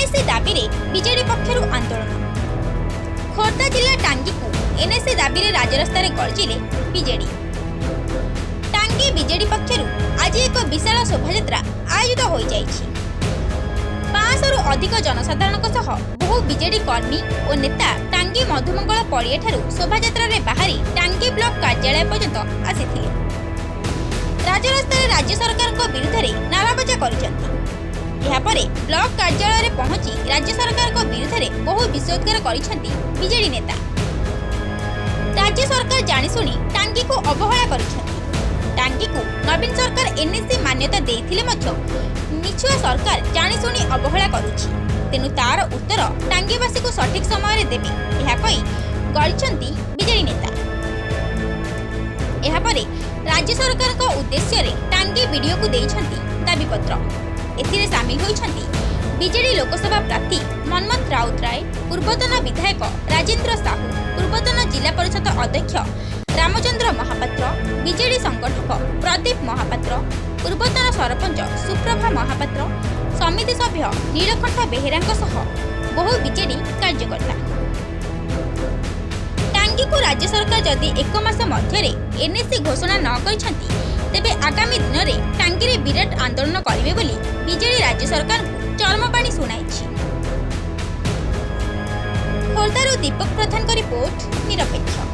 NSA दाबी BJD पक्षर आंदोलन। खोर्धा जिला टांगी को एनएसए दाबी राजरास्तार गर्जिले बीजेडी। टांगी बीजेडी पक्षर आज एक विशाल शोभायात्रा आयोजित हो जाइछि। 500 रु अधिक जनसाधारण बहु बीजेडी कर्मी और नेता टांगी मधुमंगल पड़िया ठारू शोभायात्रा रे बाहरी टांगी ब्लॉक कार्यालय पर्यंत आसीथिले। राजरास्तार राज्य सरकार विरुद्ध में नाराबाजा करिसेंति। ब्लॉक कार्यालय पहुंची राज्य सरकार विरुद्ध में बहु विषोद्गार करिसेंति बीजेडी नेता। राज्य सरकार जानिशुणी टांगी को अवहेला करिसेंति। टांगी को नवीन सरकार एनएसए मान्यता देइथिले मध्य मिछुआ सरकार जानिशुणी अवहेला करुछि। तेनु तार उत्तर टांगीवासी को सठिक समय देबे यह कही गलिछंती बीजेडी नेता। एहापरे राज्य सरकार को उद्देश्य रे टांगी वीडियो को देइछंती दाबी पत्र। एथिरे सामिल होइछंती बीजेडी लोकसभा प्रार्थी मनमथ राउतराय, पूर्वतन विधायक राजेंद्र साहू, पूर्वतन जिला परिषद अध्यक्ष रामचंद्र महापात्र, बीजेडी संगठक प्रदीप महापात्र, पूर्वतन सरपंच सुप्रभा महापात्र, समिति सभ्य नीलकंठ बेहेरांक सह बहु बीजेडी कार्यकर्ता। टांगी को राज्य सरकार जदि 1 मास मध्य एनएसए घोषणा न करिसेंती तेबे आगामी दिन में टांगी रे विराट आंदोलन करिवे बोली बीजेडी राज्य सरकार को चरमबाणी सुनाइछि। खोर्धारू दीपक प्रधान को रिपोर्ट निरपेक्ष।